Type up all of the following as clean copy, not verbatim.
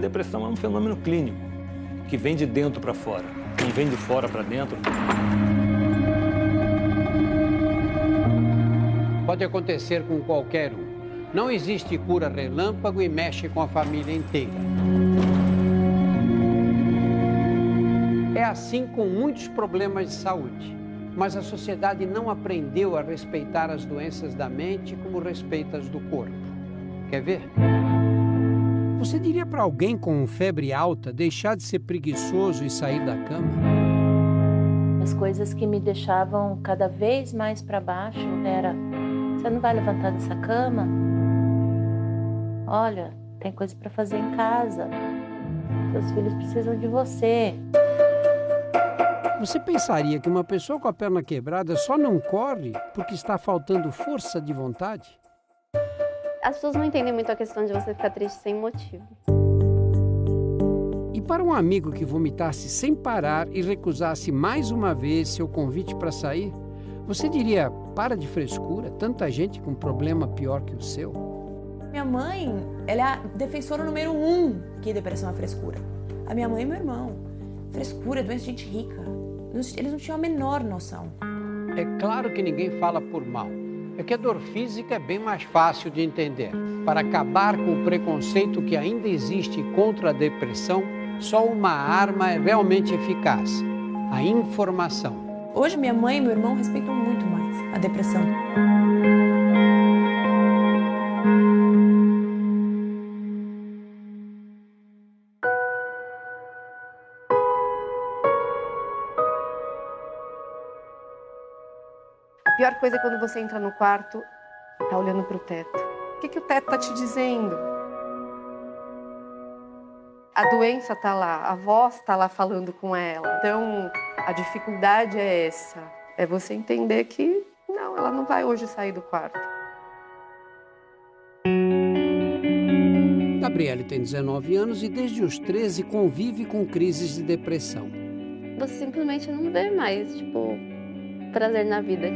depressão é um fenômeno clínico, que vem de dentro para fora, não vem de fora para dentro. Pode acontecer com qualquer um. Não existe cura relâmpago e mexe com a família inteira. É assim com muitos problemas de saúde. Mas a sociedade não aprendeu a respeitar as doenças da mente como respeita as do corpo. Quer ver? Você diria para alguém com febre alta deixar de ser preguiçoso e sair da cama? As coisas que me deixavam cada vez mais para baixo era: você não vai levantar dessa cama? Olha, tem coisa para fazer em casa. Seus filhos precisam de você. Você pensaria que uma pessoa com a perna quebrada só não corre porque está faltando força de vontade? As pessoas não entendem muito a questão de você ficar triste sem motivo. E para um amigo que vomitasse sem parar e recusasse mais uma vez seu convite para sair, você diria: para de frescura, tanta gente com problema pior que o seu? Minha mãe, ela é a defensora número 1 que depressão é frescura. A minha mãe e meu irmão. Frescura é doença de gente rica. Eles não tinham a menor noção. É claro que ninguém fala por mal. É que a dor física é bem mais fácil de entender. Para acabar com o preconceito que ainda existe contra a depressão, só uma arma é realmente eficaz: a informação. Hoje minha mãe e meu irmão respeitam muito mais a depressão. A pior coisa é quando você entra no quarto e tá olhando pro teto. O que o teto tá te dizendo? A doença tá lá, a voz tá lá falando com ela. Então, a dificuldade é essa. É você entender que, não, ela não vai hoje sair do quarto. Gabriele tem 19 anos e desde os 13 convive com crises de depressão. Você simplesmente não vê mais, prazer na vida.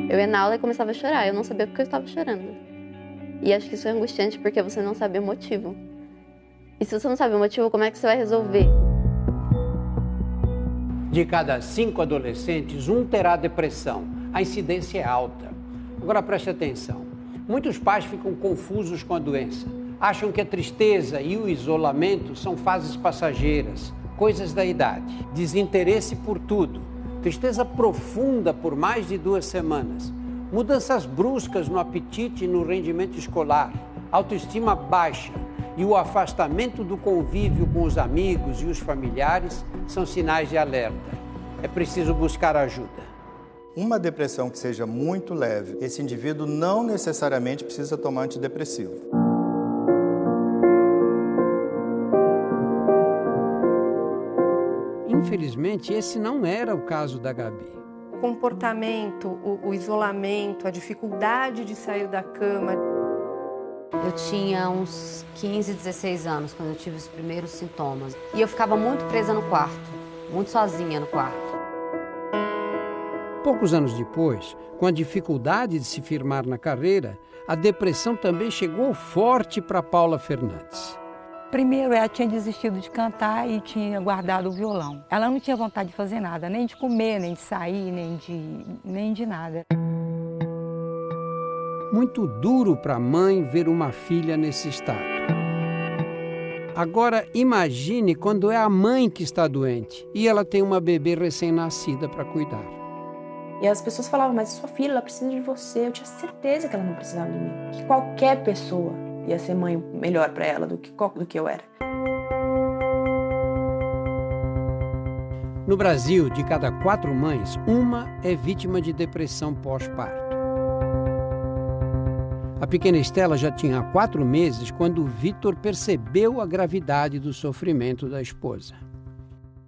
Eu ia na aula e começava a chorar, eu não sabia porque eu estava chorando. E acho que isso é angustiante porque você não sabe o motivo. E se você não sabe o motivo, como é que você vai resolver? De cada 5 adolescentes, 1 terá depressão. A incidência é alta. Agora preste atenção. Muitos pais ficam confusos com a doença. Acham que a tristeza e o isolamento são fases passageiras, coisas da idade. Desinteresse por tudo. Tristeza profunda por mais de 2 semanas. Mudanças bruscas no apetite e no rendimento escolar. Autoestima baixa. E o afastamento do convívio com os amigos e os familiares são sinais de alerta. É preciso buscar ajuda. Uma depressão que seja muito leve, esse indivíduo não necessariamente precisa tomar antidepressivo. Infelizmente, esse não era o caso da Gabi. O comportamento, o isolamento, a dificuldade de sair da cama. Eu tinha uns 15, 16 anos quando eu tive os primeiros sintomas. E eu ficava muito presa no quarto, muito sozinha no quarto. Poucos anos depois, com a dificuldade de se firmar na carreira, a depressão também chegou forte para Paula Fernandes. Primeiro, ela tinha desistido de cantar e tinha guardado o violão. Ela não tinha vontade de fazer nada, nem de comer, nem de sair, nem de nada. Muito duro para a mãe ver uma filha nesse estado. Agora, imagine quando é a mãe que está doente e ela tem uma bebê recém-nascida para cuidar. E as pessoas falavam: mas sua filha, ela precisa de você. Eu tinha certeza que ela não precisava de mim. Que qualquer pessoa ia ser mãe melhor para ela do que eu era. No Brasil, de cada 4 mães, uma é vítima de depressão pós-parto. A pequena Estela já tinha 4 meses quando o Vitor percebeu a gravidade do sofrimento da esposa.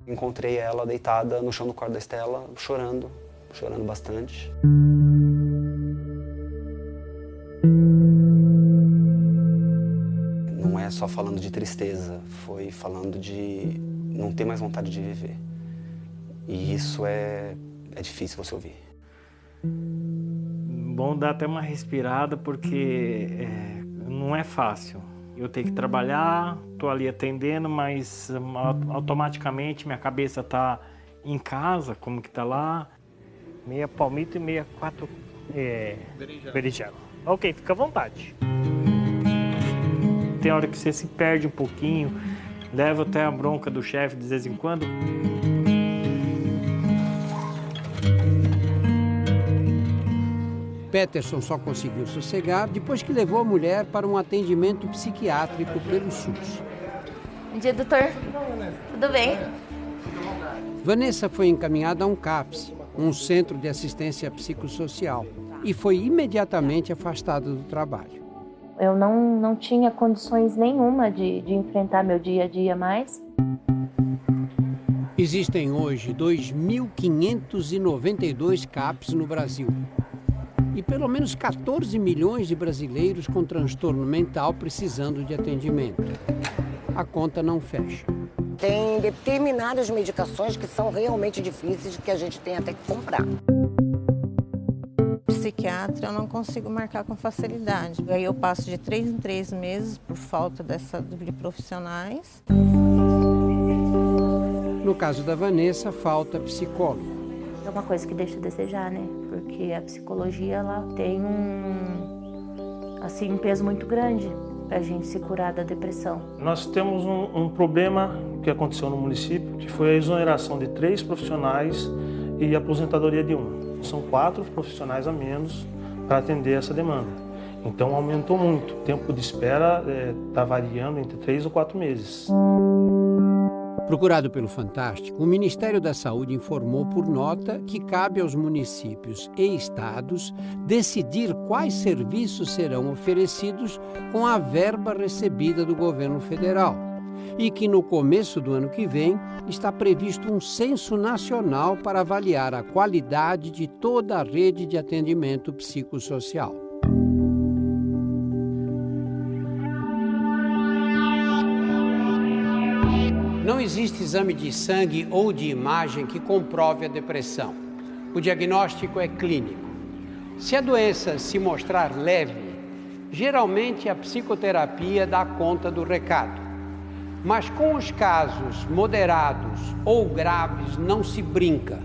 Encontrei ela deitada no chão do quarto da Estela, chorando bastante. Não é só falando de tristeza, foi falando de não ter mais vontade de viver. E isso é difícil você ouvir. Bom, dá até uma respirada porque não é fácil. Eu tenho que trabalhar, estou ali atendendo, mas automaticamente minha cabeça está em casa, como que está lá. Meia palmito e meia 4 berinjela. Ok, fica à vontade. Tem hora que você se perde um pouquinho, leva até a bronca do chefe de vez em quando. Peterson só conseguiu sossegar depois que levou a mulher para um atendimento psiquiátrico pelo SUS. Bom dia, doutor. Tudo bem? Vanessa foi encaminhada a um CAPS, um centro de assistência psicossocial, e foi imediatamente afastada do trabalho. Eu não tinha condições nenhuma de enfrentar meu dia a dia mais. Existem hoje 2.592 CAPs no Brasil. E pelo menos 14 milhões de brasileiros com transtorno mental precisando de atendimento. A conta não fecha. Tem determinadas medicações que são realmente difíceis, que a gente tem até que comprar. Psiquiatra eu não consigo marcar com facilidade. Aí eu passo de 3 em 3 meses por falta de profissionais. No caso da Vanessa, falta psicólogo. É uma coisa que deixa a desejar, né? Porque a psicologia ela tem um peso muito grande para a gente se curar da depressão. Nós temos um problema que aconteceu no município, que foi a exoneração de 3 profissionais e a aposentadoria de 1. São 4 profissionais a menos para atender essa demanda. Então aumentou muito. O tempo de espera está variando entre 3 ou 4 meses. Procurado pelo Fantástico, o Ministério da Saúde informou por nota que cabe aos municípios e estados decidir quais serviços serão oferecidos com a verba recebida do governo federal. E que no começo do ano que vem está previsto um censo nacional para avaliar a qualidade de toda a rede de atendimento psicossocial. Não existe exame de sangue ou de imagem que comprove a depressão. O diagnóstico é clínico. Se a doença se mostrar leve, geralmente a psicoterapia dá conta do recado. Mas com os casos moderados ou graves não se brinca.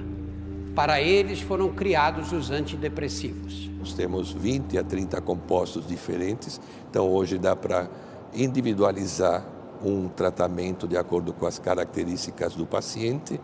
Para eles foram criados os antidepressivos. Nós temos 20 a 30 compostos diferentes, então hoje dá para individualizar um tratamento de acordo com as características do paciente.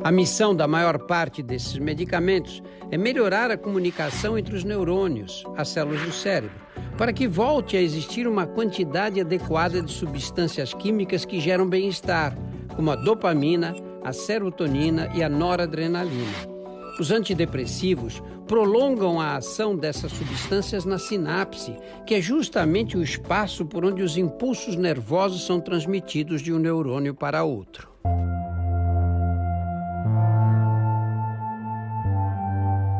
A missão da maior parte desses medicamentos é melhorar a comunicação entre os neurônios, as células do cérebro, para que volte a existir uma quantidade adequada de substâncias químicas que geram bem-estar, como a dopamina, a serotonina e a noradrenalina. Os antidepressivos prolongam a ação dessas substâncias na sinapse, que é justamente o espaço por onde os impulsos nervosos são transmitidos de um neurônio para outro.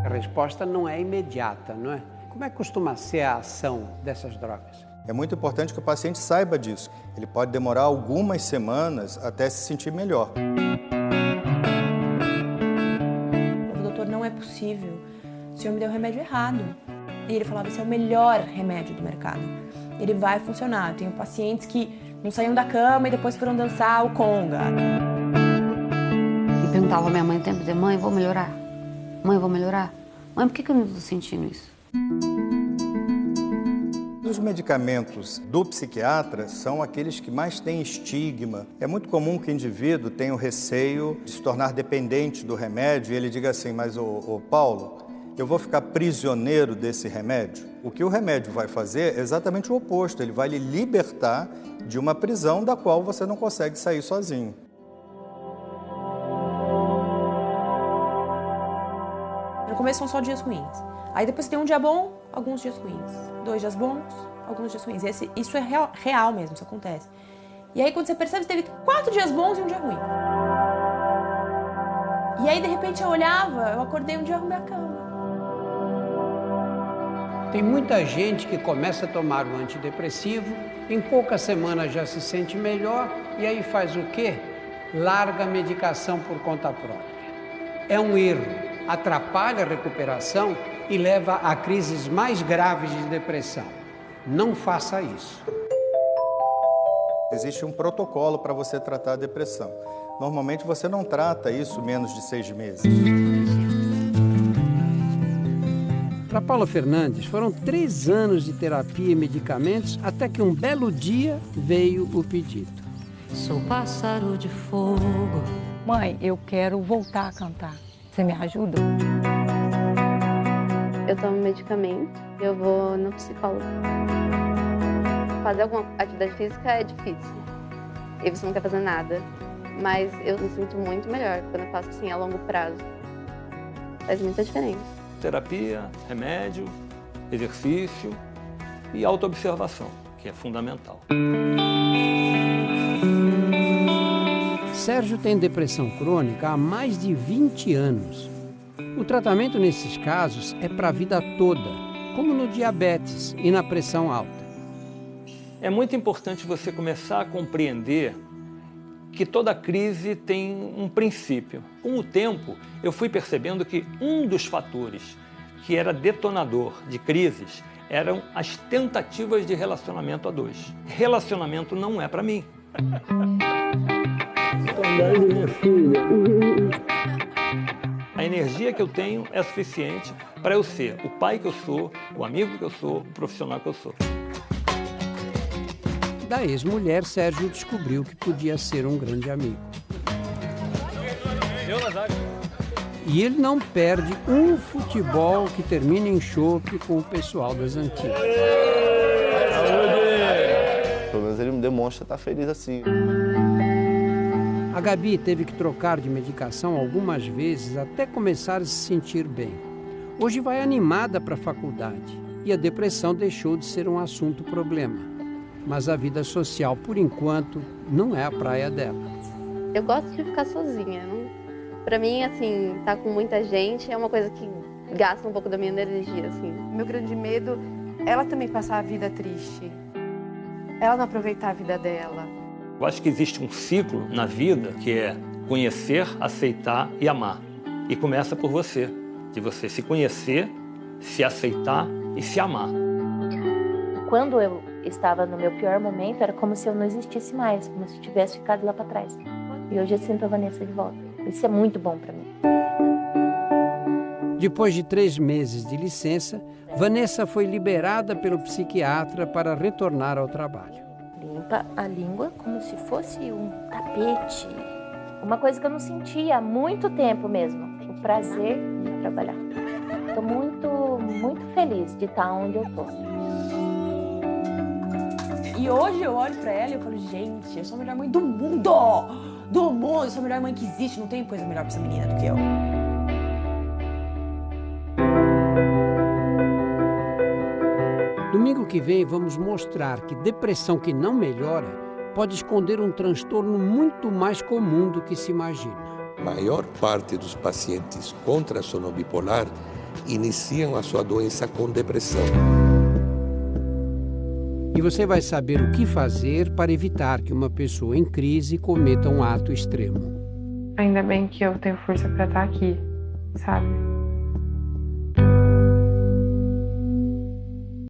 A resposta não é imediata, não é? Como é que costuma ser a ação dessas drogas? É muito importante que o paciente saiba disso. Ele pode demorar algumas semanas até se sentir melhor. Doutor, não é possível. O senhor me deu o remédio errado. E ele falava, esse é o melhor remédio do mercado. Ele vai funcionar. Eu tenho pacientes que não saíam da cama e depois foram dançar o conga. E perguntava à minha mãe o tempo de mãe, vou melhorar? Mãe, vou melhorar? Mãe, por que eu não estou sentindo isso? Os medicamentos do psiquiatra são aqueles que mais têm estigma. É muito comum que o indivíduo tenha o receio de se tornar dependente do remédio e ele diga assim, mas ô Paulo, eu vou ficar prisioneiro desse remédio? O que o remédio vai fazer é exatamente o oposto, ele vai lhe libertar de uma prisão da qual você não consegue sair sozinho. No começo são só dias ruins. Aí depois você tem um dia bom, alguns dias ruins. 2 dias bons, alguns dias ruins. Isso é real mesmo, isso acontece. E aí quando você percebe, você teve 4 dias bons e um dia ruim. E aí de repente eu olhava, eu acordei um dia e arrumei a cama. Tem muita gente que começa a tomar o antidepressivo, em poucas semanas já se sente melhor e aí faz o quê? Larga a medicação por conta própria. É um erro, atrapalha a recuperação e leva a crises mais graves de depressão. Não faça isso. Existe um protocolo para você tratar a depressão. Normalmente você não trata isso menos de 6 meses. Para Paula Fernandes, foram 3 anos de terapia e medicamentos até que um belo dia veio o pedido. Sou pássaro de fogo. Mãe, eu quero voltar a cantar. Você me ajuda? Eu tomo medicamento, eu vou no psicólogo. Fazer alguma atividade física é difícil. E você não quer fazer nada. Mas eu me sinto muito melhor quando eu faço assim a longo prazo. Faz muita diferença. Terapia, remédio, exercício e autoobservação, que é fundamental. Sérgio tem depressão crônica há mais de 20 anos. O tratamento nesses casos é para a vida toda, como no diabetes e na pressão alta. É muito importante você começar a compreender que toda crise tem um princípio. Com o tempo, eu fui percebendo que um dos fatores que era detonador de crises eram as tentativas de relacionamento a 2. Relacionamento não é para mim. A energia que eu tenho é suficiente para eu ser o pai que eu sou, o amigo que eu sou, o profissional que eu sou. Da ex-mulher, Sérgio descobriu que podia ser um grande amigo. E ele não perde um futebol que termina em chope com o pessoal das antigas. Pelo menos ele me demonstra estar feliz assim. A Gabi teve que trocar de medicação algumas vezes até começar a se sentir bem. Hoje vai animada para a faculdade e a depressão deixou de ser um assunto problema. Mas a vida social, por enquanto, não é a praia dela. Eu gosto de ficar sozinha. Pra mim, assim, estar com muita gente é uma coisa que gasta um pouco da minha energia, assim. Meu grande medo é ela também passar a vida triste. Ela não aproveitar a vida dela. Eu acho que existe um ciclo na vida que é conhecer, aceitar e amar. E começa por você, de você se conhecer, se aceitar e se amar. Quando eu estava no meu pior momento, era como se eu não existisse mais, como se eu tivesse ficado lá para trás. E hoje eu sinto a Vanessa de volta. Isso é muito bom para mim. Depois de 3 meses de licença, Vanessa foi liberada pelo psiquiatra para retornar ao trabalho. Limpa a língua como se fosse um tapete. Uma coisa que eu não sentia há muito tempo mesmo. O prazer de trabalhar. Estou muito feliz de estar onde eu estou. E hoje eu olho pra ela e eu falo, gente, eu sou a melhor mãe do mundo! Do mundo! Eu sou a melhor mãe que existe, não tem coisa melhor pra essa menina do que eu. Domingo que vem vamos mostrar que depressão que não melhora pode esconder um transtorno muito mais comum do que se imagina. A maior parte dos pacientes com transtorno bipolar iniciam a sua doença com depressão. E você vai saber o que fazer para evitar que uma pessoa em crise cometa um ato extremo. Ainda bem que eu tenho força para estar aqui, sabe?